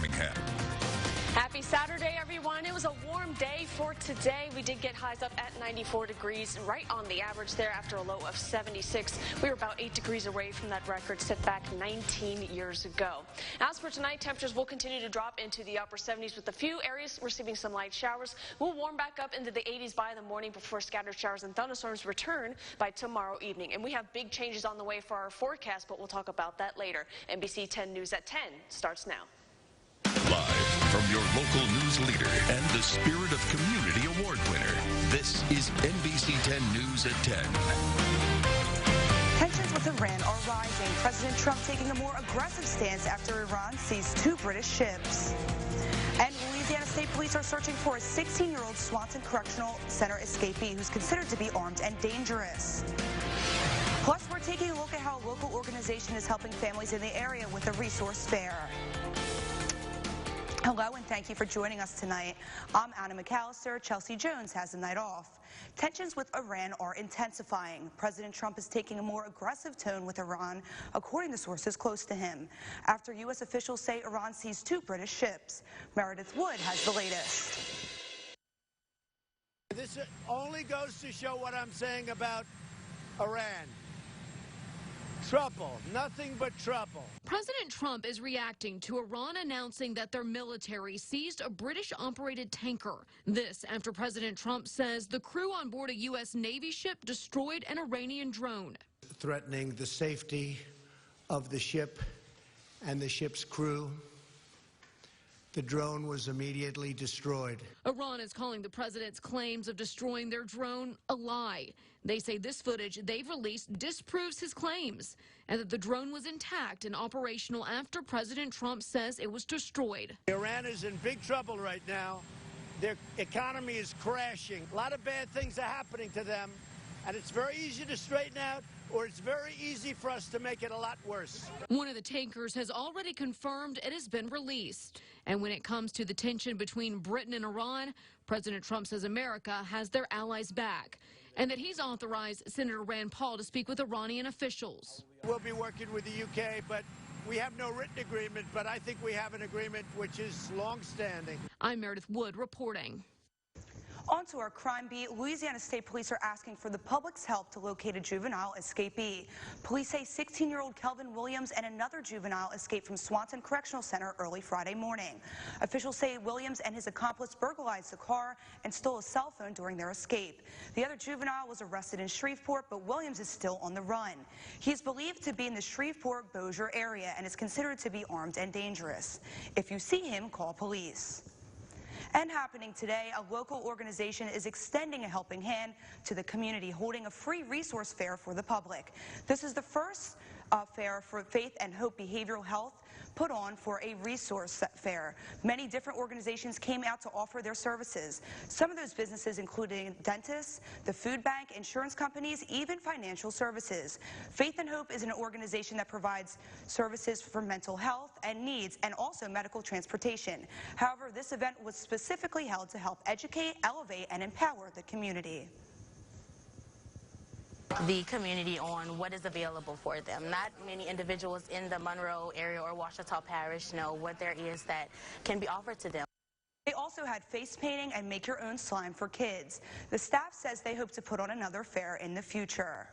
Birmingham. Happy Saturday, everyone. It was a warm day for today. We did get highs up at 94 degrees, right on the average there after a low of 76. We were about 8 degrees away from that record set back 19 years ago. As for tonight, temperatures will continue to drop into the upper 70s with a few areas receiving some light showers. We'll warm back up into the 80s by the morning before scattered showers and thunderstorms return by tomorrow evening. And we have big changes on the way for our forecast, but we'll talk about that later. NBC 10 News at 10 starts now. Live from your local news leader and the Spirit of Community Award winner, this is NBC 10 News at 10. Tensions with Iran are rising. President Trump taking a more aggressive stance after Iran seized 2 British ships. And Louisiana State Police are searching for a 16-year-old Swanson Correctional Center escapee who's considered to be armed and dangerous. Plus, we're taking a look at how a local organization is helping families in the area with a resource fair. Hello and thank you for joining us tonight. I'm Anna McAllister. Chelsea Jones has the night off. Tensions with Iran are intensifying. President Trump is taking a more aggressive tone with Iran, according to sources close to him, after U.S. officials say Iran seized 2 British ships. Meredith Wood has the latest. This only goes to show what I'm saying about Iran. Trouble, nothing but trouble. President Trump is reacting to Iran announcing that their military seized a British-operated tanker. This after President Trump says the crew on board a U.S. Navy ship destroyed an Iranian drone. Threatening the safety of the ship and the ship's crew. The drone was immediately destroyed. Iran is calling the president's claims of destroying their drone a lie. They say this footage they've released disproves his claims and that the drone was intact and operational after President Trump says it was destroyed. Iran is in big trouble right now. Their economy is crashing. A lot of bad things are happening to them, and it's very easy to straighten out, or it's very easy for us to make it a lot worse. One of the tankers has already confirmed it has been released. And when it comes to the tension between Britain and Iran, President Trump says America has their allies back and that he's authorized Senator Rand Paul to speak with Iranian officials. We'll be working with the UK, but we have no written agreement, but I think we have an agreement which is long-standing. I'm Meredith Wood reporting. On to our crime beat. Louisiana State Police are asking for the public's help to locate a juvenile escapee. Police say 16-year-old Kelvin Williams and another juvenile escaped from Swanson Correctional Center early Friday morning. Officials say Williams and his accomplice burglarized the car and stole a cell phone during their escape. The other juvenile was arrested in Shreveport, but Williams is still on the run. He is believed to be in the Shreveport-Bossier area and is considered to be armed and dangerous. If you see him, call police. And happening today, a local organization is extending a helping hand to the community, holding a free resource fair for the public. This is the first fair for faith and hope behavioral health put on for a resource fair. Many different organizations came out to offer their services. Some of those businesses including dentists, the food bank, insurance companies, even financial services. Faith and Hope is an organization that provides services for mental health and needs and also medical transportation. However, this event was specifically held to help educate, elevate, and empower the community. The community on what is available for them. Not many individuals in the Monroe area or Ouachita Parish know what there is that can be offered to them. They also had face painting and make your own slime for kids. The staff says they hope to put on another fair in the future.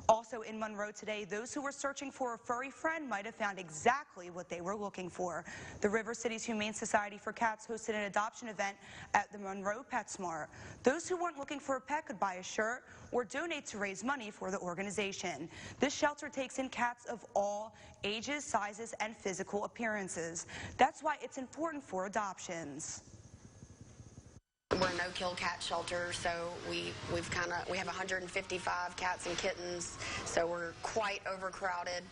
Also in Monroe today, those who were searching for a furry friend might have found exactly what they were looking for. The River Cities Humane Society for Cats hosted an adoption event at the Monroe PetSmart. Those who weren't looking for a pet could buy a shirt or donate to raise money for the organization. This shelter takes in cats of all ages, sizes, and physical appearances. That's why it's important for adoptions. We're a no-kill cat shelter, so we have 155 cats and kittens, so we're quite overcrowded,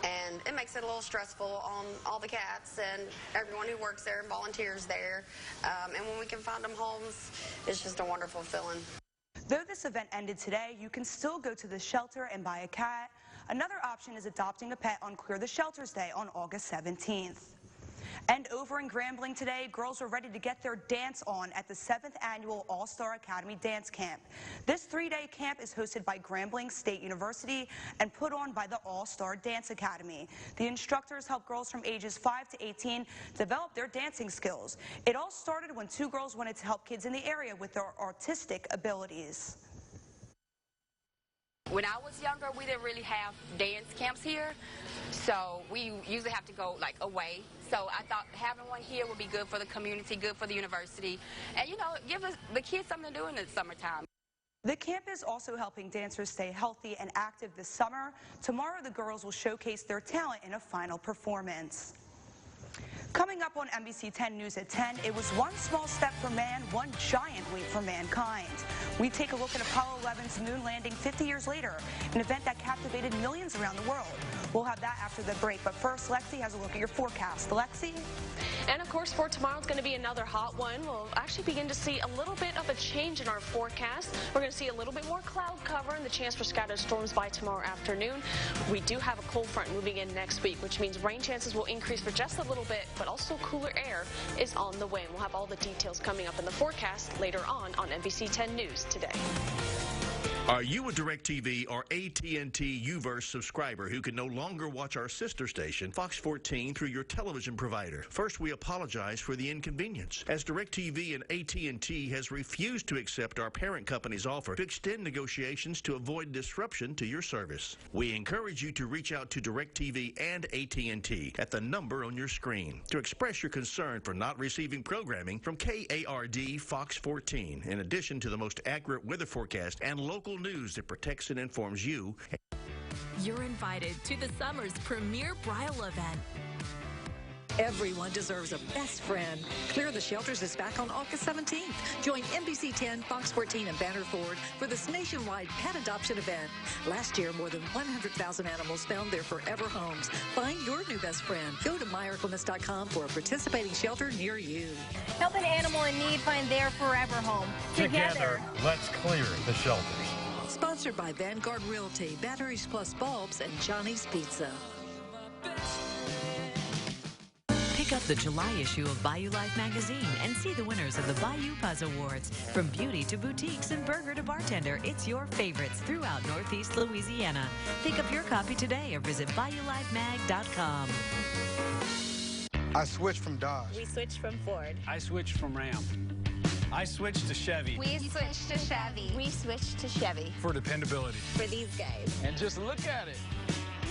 and it makes it a little stressful on all the cats and everyone who works there and volunteers there. And when we can find them homes, it's just a wonderful feeling. Though this event ended today, you can still go to the shelter and buy a cat. Another option is adopting a pet on Clear the Shelters Day on August 17th. And over in Grambling today, girls are ready to get their dance on at the 7th Annual All-Star Academy Dance Camp. This 3-day camp is hosted by Grambling State University and put on by the All-Star Dance Academy. The instructors help girls from ages 5 to 18 develop their dancing skills. It all started when 2 girls wanted to help kids in the area with their artistic abilities. When I was younger, we didn't really have dance camps here, so we usually have to go like away. So I thought having one here would be good for the community, good for the university, and you know, give the kids something to do in the summertime. The camp is also helping dancers stay healthy and active this summer. Tomorrow, the girls will showcase their talent in a final performance. Coming up on NBC 10 News at 10, it was one small step for man, one giant leap for mankind. We take a look at Apollo 11's moon landing 50 years later, an event that captivated millions around the world. We'll have that after the break, but first, Lexi has a look at your forecast. Lexi? And of course, for tomorrow, it's going to be another hot one. We'll actually begin to see a little bit of a change in our forecast. We're going to see a little bit more cloud cover and the chance for scattered storms by tomorrow afternoon. We do have a cold front moving in next week, which means rain chances will increase for just a little bit, but also cooler air is on the way. And we'll have all the details coming up in the forecast later on NBC 10 News today. Are you a DirecTV or AT&T UVerse subscriber who can no longer watch our sister station, Fox 14, through your television provider? First, we apologize for the inconvenience, as DirecTV and AT&T has refused to accept our parent company's offer to extend negotiations to avoid disruption to your service. We encourage you to reach out to DirecTV and AT&T at the number on your screen to express your concern for not receiving programming from KARD Fox 14, in addition to the most accurate weather forecast and local news that protects and informs you. You're invited to the summer's premier bridal event. Everyone deserves a best friend. Clear the Shelters is back on August 17th. Join NBC 10, Fox 14, and Banner Ford for this nationwide pet adoption event. Last year, more than 100,000 animals found their forever homes. Find your new best friend. Go to myarclemas.com for a participating shelter near you. Help an animal in need find their forever home. Together, let's clear the shelters. Sponsored by Vanguard Realty, Batteries Plus Bulbs, and Johnny's Pizza. Pick up the July issue of Bayou Life magazine and see the winners of the Bayou Buzz Awards. From beauty to boutiques and burger to bartender, it's your favorites throughout Northeast Louisiana. Pick up your copy today or visit BayouLifeMag.com. I switched from Dodge. We switched from Ford. I switched from Ram. I switched to Chevy. We switched to Chevy. We switched to Chevy. For dependability. For these guys. And just look at it.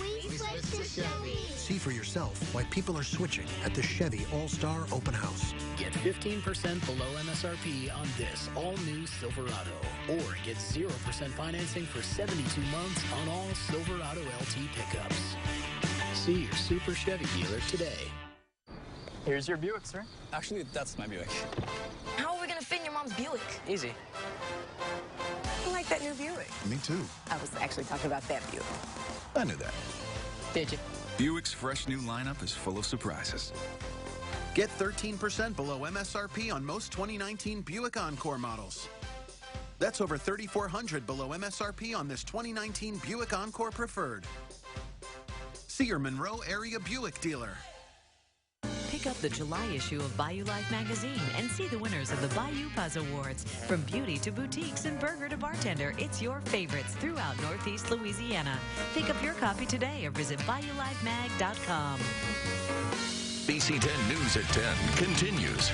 We switched to Chevy. See for yourself why people are switching at the Chevy All-Star Open House. Get 15% below MSRP on this all-new Silverado. Or get 0% financing for 72 months on all Silverado LT pickups. See your Super Chevy dealer today. Here's your Buick, sir. Actually, that's my Buick. How are we going to fit in your mom's Buick? Easy. I like that new Buick. Me too. I was actually talking about that Buick. I knew that. Did you? Buick's fresh new lineup is full of surprises. Get 13% below MSRP on most 2019 Buick Encore models. That's over $3,400 below MSRP on this 2019 Buick Encore Preferred. See your Monroe area Buick dealer. Pick up the July issue of Bayou Life magazine and see the winners of the Bayou Buzz Awards. From beauty to boutiques and burger to bartender, it's your favorites throughout Northeast Louisiana. Pick up your copy today or visit BayouLifeMag.com. NBC 10 News at 10 continues.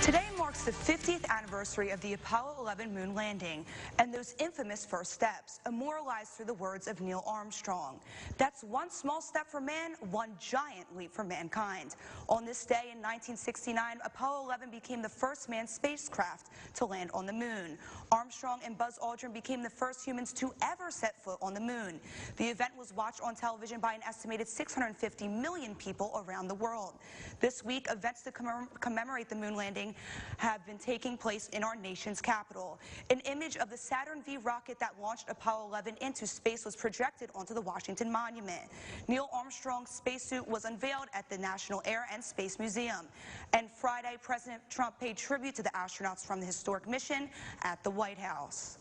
Today marks the 50th anniversary of the Apollo 11 moon landing and those infamous first steps, immortalized through the words of Neil Armstrong. That's one small step for man, one giant leap for mankind. On this day in 1969, Apollo 11 became the first manned spacecraft to land on the moon. Armstrong and Buzz Aldrin became the first humans to ever set foot on the moon. The event was watched on television by an estimated 650 million people around the world. This week, events to commemorate the moon landing have been taking place in our nation's capital. An image of the Saturn V rocket that launched Apollo 11 into space was projected onto the Washington Monument. Neil Armstrong's spacesuit was unveiled at the National Air and Space Museum. And Friday, President Trump paid tribute to the astronauts from the historic mission at the White House.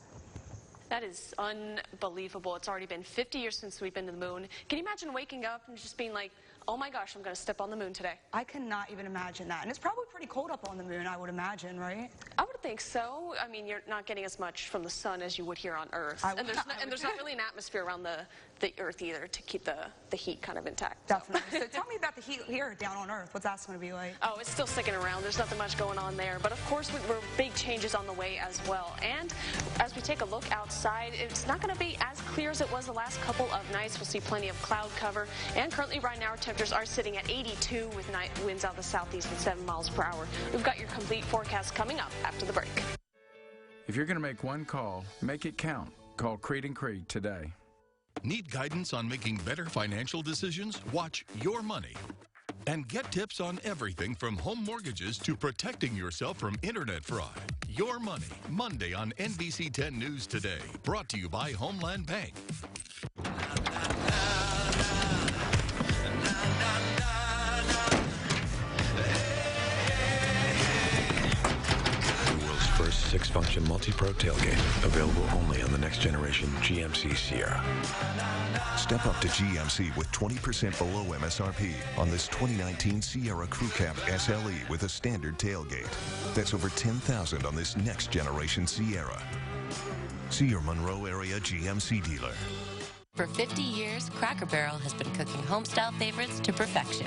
That is unbelievable. It's already been 50 years since we've been to the moon. Can you imagine waking up and just being like, oh my gosh, I'm going to step on the moon today. I cannot even imagine that. And it's probably pretty cold up on the moon, I would imagine, right? I would think so. I mean, you're not getting as much from the sun as you would here on Earth. And there's not really an atmosphere around the Earth either to keep the heat kind of intact. Definitely. So tell me about the heat here down on Earth. What's that going to be like? Oh, it's still sticking around. There's nothing much going on there. But of course, we're big changes on the way as well. And as we take a look outside, it's not going to be as clear as it was the last couple of nights. We'll see plenty of cloud cover. And currently right now, our temperatures are sitting at 82 with night winds out of the southeast at 7 miles per hour. We've got your complete forecast coming up after the break. If you're going to make one call, make it count. Call Creed & Creed today. Need guidance on making better financial decisions? Watch Your Money. And get tips on everything from home mortgages to protecting yourself from internet fraud. Your Money, Monday on NBC 10 News Today. Brought to you by Homeland Bank. First 6-function multi-pro tailgate, available only on the next generation GMC Sierra. Step up to GMC with 20% below MSRP on this 2019 Sierra Crew Cab SLE with a standard tailgate. That's over $10,000 on this next generation Sierra. See your Monroe area GMC dealer. For 50 years, Cracker Barrel has been cooking home-style favorites to perfection.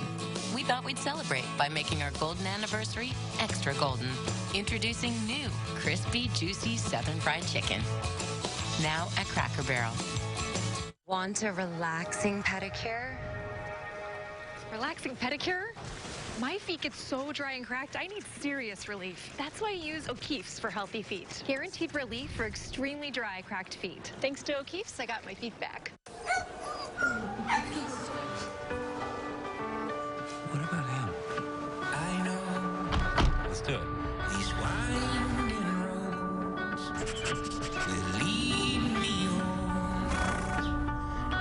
We thought we'd celebrate by making our golden anniversary extra golden. Introducing new, crispy, juicy Southern Fried Chicken. Now at Cracker Barrel. Want a relaxing pedicure? Relaxing pedicure? My feet get so dry and cracked, I need serious relief. That's why I use O'Keeffe's for healthy feet. Guaranteed relief for extremely dry, cracked feet. Thanks to O'Keeffe's, I got my feet back. What about him? I know. Let's do it. These winding roads will lead me home.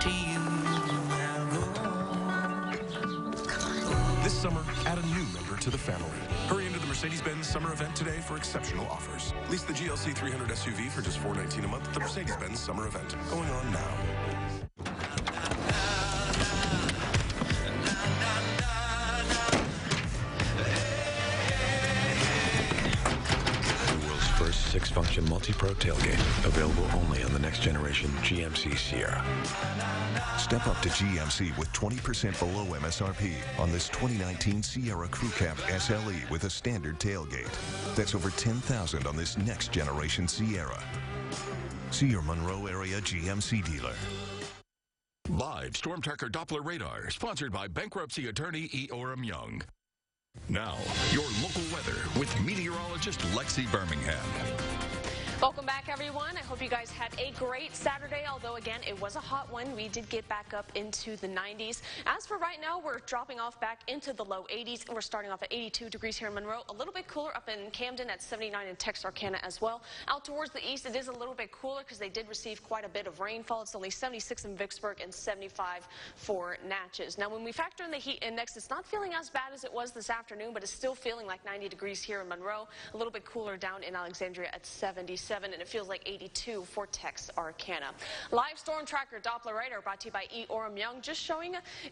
To you I'll go on. This summer, add a new member to the family. Hurry into the Mercedes-Benz summer event today for exceptional offers. Lease the GLC 300 SUV for just $419 a month at the Mercedes-Benz summer event. Going on now. First 6-function multi-pro tailgate, available only on the next generation GMC Sierra. Step up to GMC with 20% below MSRP on this 2019 Sierra Crew Cab SLE with a standard tailgate. That's over $10,000 on this next generation Sierra. See your Monroe area GMC dealer. Live Storm Tracker Doppler Radar, sponsored by bankruptcy attorney E. Orem Young. Now, your local weather with meteorologist Lexi Birmingham. Welcome back, everyone. I hope you guys had a great Saturday, although, again, it was a hot one. We did get back up into the 90s. As for right now, we're dropping off back into the low 80s. We're starting off at 82 degrees here in Monroe. A little bit cooler up in Camden at 79 in Texarkana as well. Out towards the east, it is a little bit cooler because they did receive quite a bit of rainfall. It's only 76 in Vicksburg and 75 for Natchez. Now, when we factor in the heat index, it's not feeling as bad as it was this afternoon, but it's still feeling like 90 degrees here in Monroe. A little bit cooler down in Alexandria at 77. And it feels like 82 for Texarkana. Live Storm Tracker Doppler Radar brought to you by E. Orem Young.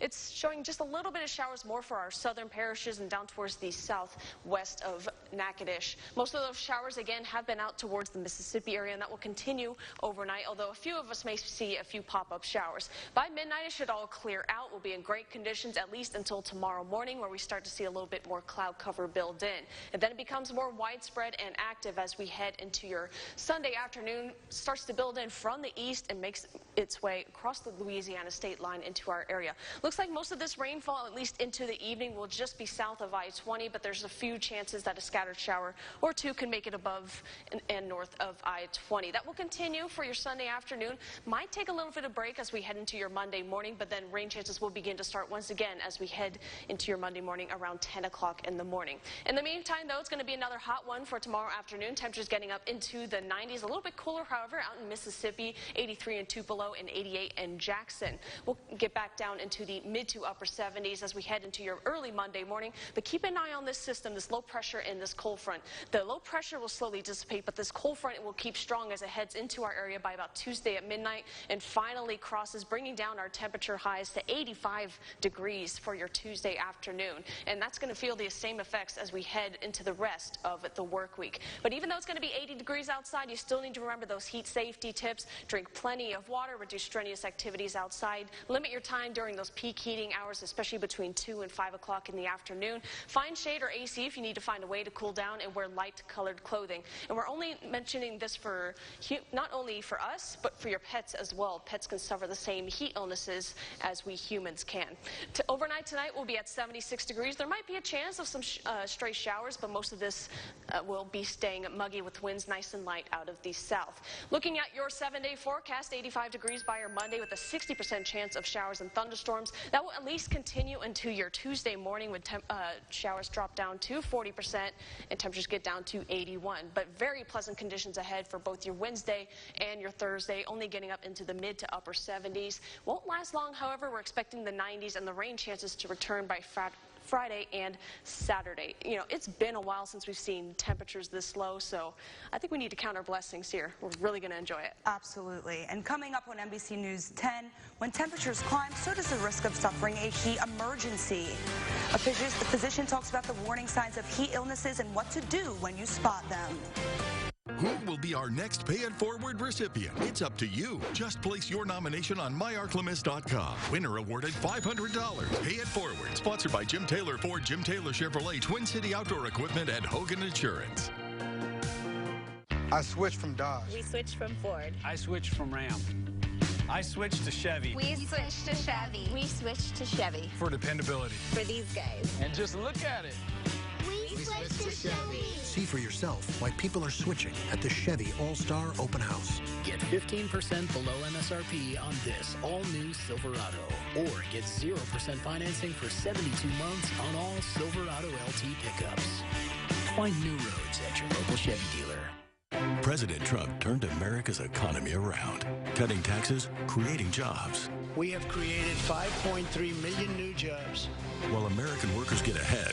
It's showing just a little bit of showers more for our southern parishes and down towards the southwest of Natchitoches. Most of those showers, again, have been out towards the Mississippi area, and that will continue overnight, although a few of us may see a few pop-up showers. By midnight, it should all clear out. We'll be in great conditions at least until tomorrow morning, where we start to see a little bit more cloud cover build in. And then it becomes more widespread and active as we head into your Sunday afternoon. Starts to build in from the east and makes its way across the Louisiana state line into our area. Looks like most of this rainfall, at least into the evening, will just be south of I-20, but there's a few chances that a scattered shower or two can make it above and north of I-20. That will continue for your Sunday afternoon. Might take a little bit of break as we head into your Monday morning, but then rain chances will begin to start once again as we head into your Monday morning around 10 o'clock in the morning. In the meantime, though, it's going to be another hot one for tomorrow afternoon. Temperatures getting up into the 90s. A little bit cooler, however, out in Mississippi, 83 and 2 below. low and 88 in Jackson. We'll get back down into the mid to upper 70s as we head into your early Monday morning. But keep an eye on this system, this low pressure and this cold front. The low pressure will slowly dissipate, but this cold front will keep strong as it heads into our area by about Tuesday at midnight and finally crosses, bringing down our temperature highs to 85 degrees for your Tuesday afternoon. And that's going to feel the same effects as we head into the rest of the work week. But even though it's going to be 80 degrees outside, you still need to remember those heat safety tips. Drink plenty of water, reduce strenuous activities outside, limit your time during those peak heating hours, especially between 2 and 5 o'clock in the afternoon. Find shade or AC if you need to find a way to cool down, and wear light colored clothing. And we're only mentioning this for not only for us, but for your pets as well. Pets can suffer the same heat illnesses as we humans can. Overnight tonight we'll be at 76 degrees. There might be a chance of some stray showers, but most of this will be staying muggy with winds nice and light out of the south. Looking at your 7-day forecast, 85 degrees by your Monday with a 60% chance of showers and thunderstorms. That will at least continue into your Tuesday morning with showers drop down to 40% and temperatures get down to 81. But very pleasant conditions ahead for both your Wednesday and your Thursday, only getting up into the mid to upper 70s. Won't last long, however. We're expecting the 90s and the rain chances to return by Friday and Saturday. You know, it's been a while since we've seen temperatures this low, so I think we need to count our blessings here. We're really going to enjoy it. Absolutely. And coming up on NBC News 10, when temperatures climb, so does the risk of suffering a heat emergency. A physician talks about the warning signs of heat illnesses and what to do when you spot them. Who will be our next Pay It Forward recipient? It's up to you. Just place your nomination on myarclemis.com. Winner awarded $500. Pay It Forward. Sponsored by Jim Taylor Ford, Jim Taylor Chevrolet, Twin City Outdoor Equipment, and Hogan Insurance. I switched from Dodge. We switched from Ford. I switched from Ram. I switched to Chevy. We switched to Chevy. We switched to Chevy. For dependability. For these guys. And just look at it. We switched to Chevy. See for yourself why people are switching at the Chevy All-Star Open House. Get 15% below MSRP on this all-new Silverado. Or get 0% financing for 72 months on all Silverado LT pickups. Find new roads at your local Chevy dealer. President Trump turned America's economy around, cutting taxes, creating jobs. We have created 5.3 million new jobs. While American workers get ahead,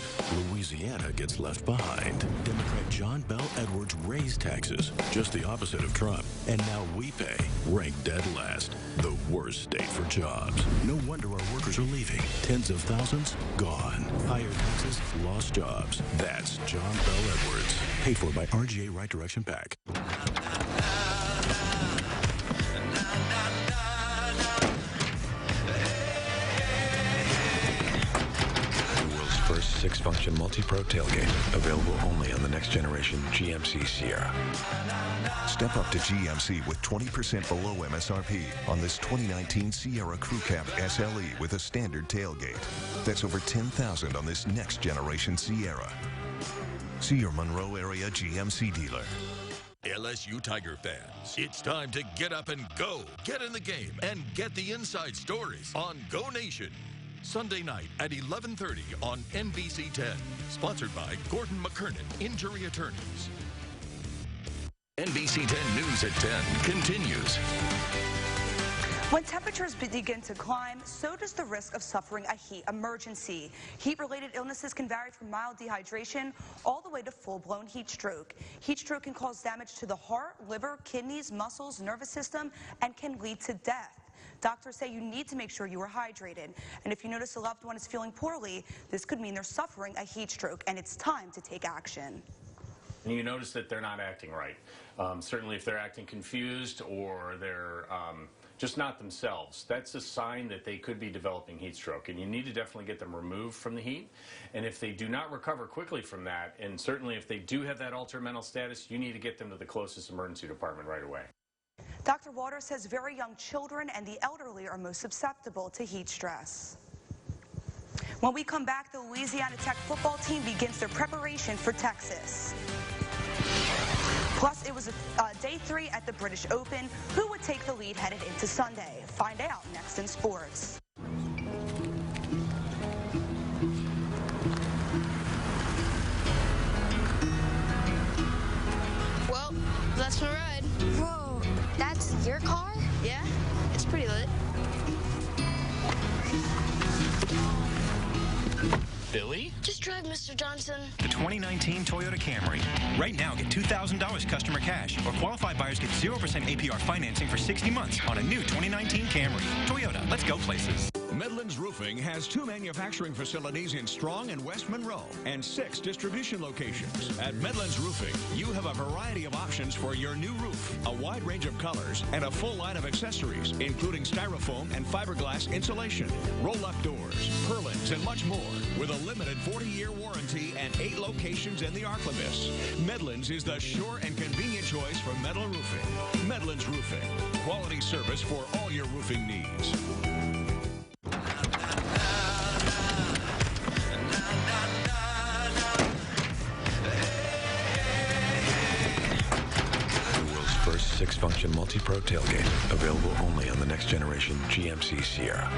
Louisiana gets left behind. Democrat John Bell Edwards raised taxes, just the opposite of Trump. And now we pay, ranked dead last, the worst state for jobs. No wonder our workers are leaving. Tens of thousands gone. Higher taxes, lost jobs. That's John Bell Edwards. Paid for by RGA Right Direction PAC. First 6-function multi-pro tailgate, available only on the next generation GMC Sierra. Step up to GMC with 20% below MSRP on this 2019 Sierra Crew Cab SLE with a standard tailgate. That's over $10,000 on this next generation Sierra. See your Monroe area GMC dealer. LSU Tiger fans, it's time to get up and go. Get in the game and get the inside stories on Go Nation. Sunday night at 11:30 on NBC 10. Sponsored by Gordon McKernan, Injury Attorneys. NBC 10 News at 10 continues. When temperatures begin to climb, so does the risk of suffering a heat emergency. Heat-related illnesses can vary from mild dehydration all the way to full-blown heat stroke. Heat stroke can cause damage to the heart, liver, kidneys, muscles, nervous system, and can lead to death. Doctors say you need to make sure you are hydrated. And if you notice a loved one is feeling poorly, this could mean they're suffering a heat stroke, and it's time to take action. And you notice that they're not acting right. Certainly if they're acting confused or they're just not themselves, that's a sign that they could be developing heat stroke. And you need to definitely get them removed from the heat. And if they do not recover quickly from that, and certainly if they do have that altered mental status, you need to get them to the closest emergency department right away. Dr. Waters says very young children and the elderly are most susceptible to heat stress. When we come back, the Louisiana Tech football team begins their preparation for Texas. Plus, it was day 3 at the British Open. Who would take the lead headed into Sunday? Find out next in sports. Well, that's my ride. Whoa, that's your car? Yeah, it's drive, Mr. Johnson. The 2019 Toyota Camry. Right now, get $2,000 customer cash, or qualified buyers get 0% APR financing for 60 months on a new 2019 Camry. Toyota, let's go places. Medland's Roofing has 2 manufacturing facilities in Strong and West Monroe and 6 distribution locations. At Medland's Roofing, you have a variety of options for your new roof, a wide range of colors, and a full line of accessories, including styrofoam and fiberglass insulation, roll-up doors, purlins, and much more, with a limited 40-year warranty and 8 locations in the Arklebus. Medland's is the sure and convenient choice for metal roofing. Medland's Roofing, quality service for all your roofing needs. First 6-function multi-pro tailgate, available only on the next generation GMC Sierra.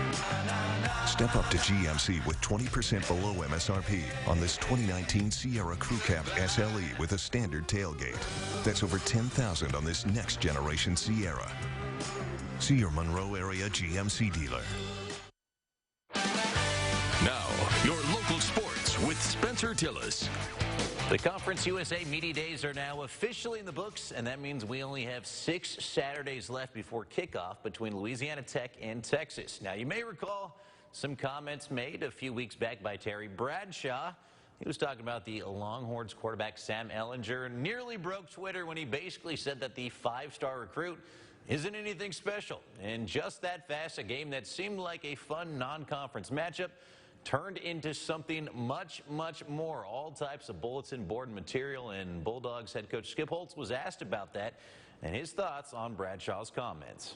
Step up to GMC with 20% below MSRP on this 2019 Sierra Crew Cab SLE with a standard tailgate. That's over $10,000 on this next generation Sierra. See your Monroe area GMC dealer. Now, your local sports with Spencer Tillis. The Conference USA Media Days are now officially in the books, and that means we only have 6 Saturdays left before kickoff between Louisiana Tech and Texas. Now, you may recall some comments made a few weeks back by Terry Bradshaw. He was talking about the Longhorns quarterback Sam Ehlinger, nearly broke Twitter when he basically said that the 5-star recruit isn't anything special. And just that fast, a game that seemed like a fun non-conference matchup turned into something much, much more. All types of bulletin board material, and Bulldogs head coach Skip Holtz was asked about that and his thoughts on Bradshaw's comments.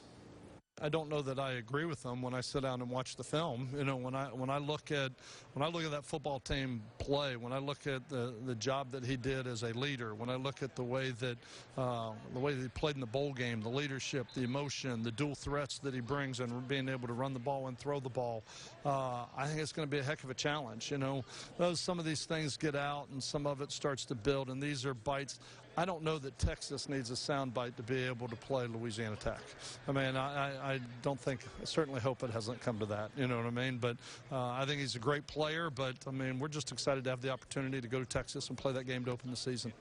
I don't know that I agree with them when I sit down and watch the film. You know, when I look at that football team play, when I look at the job that he did as a leader, when I look at the way that he played in the bowl game, the leadership, the emotion, the dual threats that he brings, and being able to run the ball and throw the ball, I think it's going to be a heck of a challenge. You know, some of these things get out and some of it starts to build, and these are bites. I don't know that Texas needs a soundbite to be able to play Louisiana Tech. I mean, I don't think, I certainly hope it hasn't come to that, you know what I mean? But I think he's a great player, but, I mean, we're just excited to have the opportunity to go to Texas and play that game to open the season.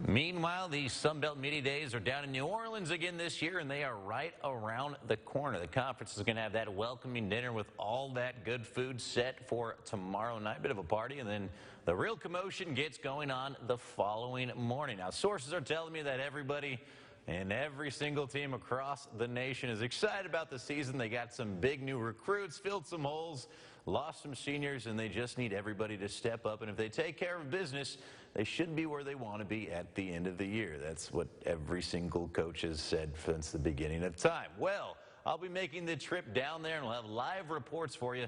Meanwhile, the Sun Belt Media Days are down in New Orleans again this year, and they are right around the corner. The conference is going to have that welcoming dinner with all that good food set for tomorrow night. Bit of a party, and then the real commotion gets going on the following morning. Now, sources are telling me that everybody and every single team across the nation is excited about the season. They got some big new recruits, filled some holes, lost some seniors, and they just need everybody to step up. And if they take care of business, they should be where they want to be at the end of the year. That's what every single coach has said since the beginning of time. Well, I'll be making the trip down there, and we'll have live reports for you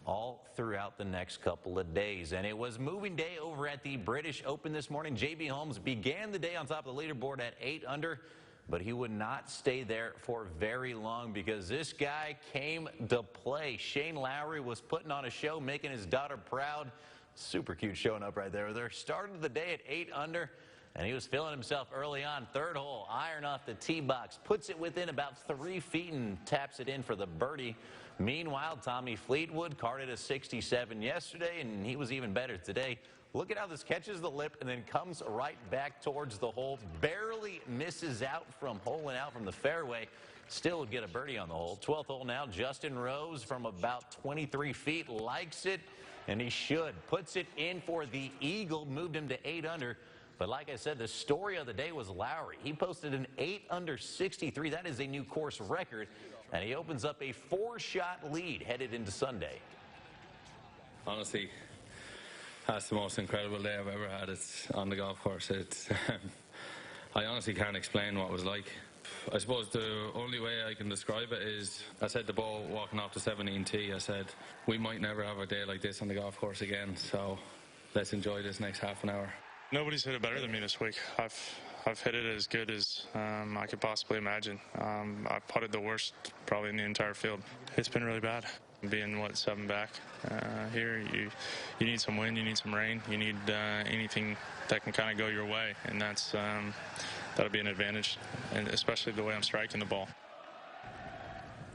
all throughout the next couple of days. And it was moving day over at the British Open this morning. J.B. Holmes began the day on top of the leaderboard at 8 under, but he would not stay there for very long because this guy came to play. Shane Lowry was putting on a show, making his daughter proud. Super cute showing up right there. They started the day at 8 under, and he was feeling himself early on. Third hole, iron off the tee box, puts it within about 3 feet and taps it in for the birdie. Meanwhile, Tommy Fleetwood carded a 67 yesterday, and he was even better today. Look at how this catches the lip and then comes right back towards the hole. Barely misses out from holing out from the fairway. Still would get a birdie on the hole. 12th hole now, Justin Rose from about 23 feet likes it, and he should. Puts it in for the eagle, moved him to 8 under. But like I said, the story of the day was Lowry. He posted an 8 under 63. That is a new course record, and he opens up a 4-shot lead headed into Sunday. Honestly, that's the most incredible day I've ever had. It's on the golf course. It's I honestly can't explain what it was like. I suppose the only way I can describe it is, I said the ball walking off the 17 tee, I said, we might never have a day like this on the golf course again, so let's enjoy this next half an hour. Nobody's hit it better than me this week. I've hit it as good as I could possibly imagine. I putted the worst probably in the entire field. It's been really bad. Being, 7 back here, you need some wind, you need some rain, you need anything that can kind of go your way, and that'll be an advantage, and especially the way I'm striking the ball.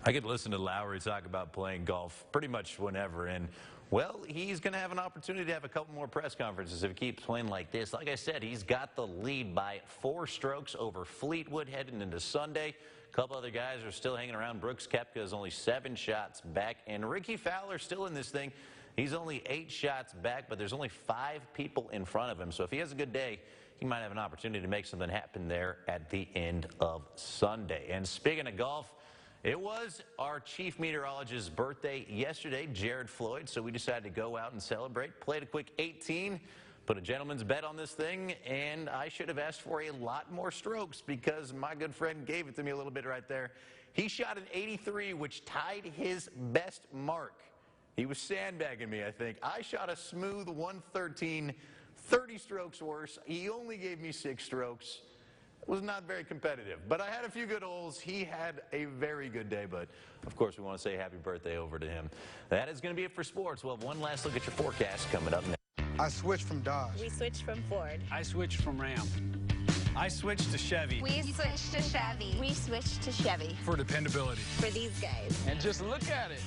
I could listen to Lowry talk about playing golf pretty much whenever, and Well, he's going to have an opportunity to have a couple more press conferences if he keeps playing like this. Like I said, he's got the lead by 4 strokes over Fleetwood heading into Sunday. A couple other guys are still hanging around. Brooks Koepka is only 7 shots back, and Ricky Fowler still in this thing. He's only 8 shots back, but there's only 5 people in front of him. So if he has a good day, he might have an opportunity to make something happen there at the end of Sunday. And speaking of golf, it was our chief meteorologist's birthday yesterday, Jared Floyd, so we decided to go out and celebrate. Played a quick 18, put a gentleman's bet on this thing, and I should have asked for a lot more strokes because my good friend gave it to me a little bit right there. He shot an 83, which tied his best mark. He was sandbagging me, I think. I shot a smooth 113, 30 strokes worse. He only gave me 6 strokes. It was not very competitive, but I had a few good holes. He had a very good day, but of course we want to say happy birthday over to him. That is going to be it for sports. We'll have one last look at your forecast coming up next. I switched from Dodge. We switched from Ford. I switched from Ram. I switched to Chevy. We switched to Chevy. We switched to Chevy. For dependability. For these guys. And just look at it.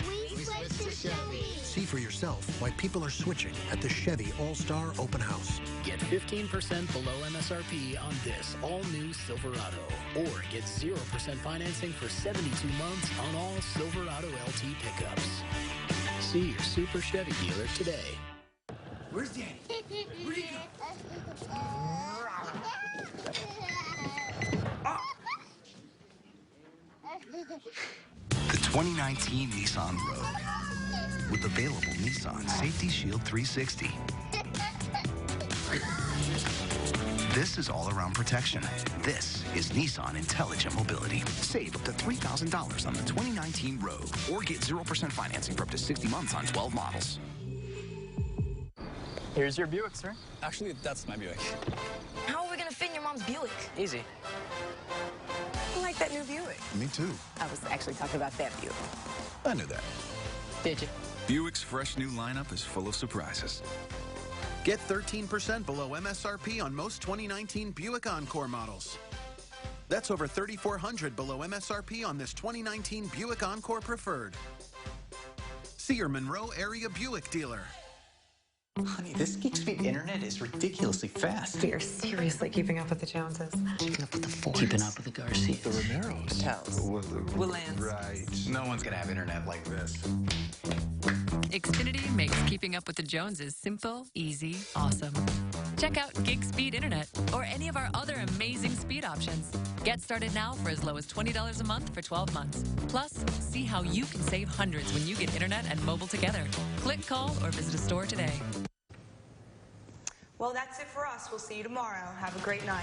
We switched to Chevy. See for yourself why people are switching at the Chevy All-Star Open House. Get 15% below MSRP on this all-new Silverado. Or get 0% financing for 72 months on all Silverado LT pickups. See your Super Chevy dealer today. Where's Daddy? Where'd he go? The 2019 Nissan Rogue. With available Nissan Safety Shield 360. This is all-around protection. This is Nissan Intelligent Mobility. Save up to $3,000 on the 2019 Rogue, or get 0% financing for up to 60 months on 12 models. Here's your Buick, sir. Actually, that's my Buick. How are we gonna fit in your mom's Buick? Easy. I like that new Buick. Me too. I was actually talking about that Buick. I knew that. Did you? Buick's fresh new lineup is full of surprises. Get 13% below MSRP on most 2019 Buick Encore models. That's over $3,400 below MSRP on this 2019 Buick Encore Preferred. See your Monroe area Buick dealer. Honey, this Geek Speed internet is ridiculously fast. We are seriously keeping up with the Joneses. Keeping up with the Fords. Keeping up with the Garcias. The Romeros. Patels. Willans. Right. No one's gonna have internet like this. Xfinity makes keeping up with the Joneses simple, easy, awesome. Check out Gig Speed Internet or any of our other amazing speed options. Get started now for as low as $20 a month for 12 months. Plus, see how you can save hundreds when you get internet and mobile together. Click, call, or visit a store today. Well, that's it for us. We'll see you tomorrow. Have a great night.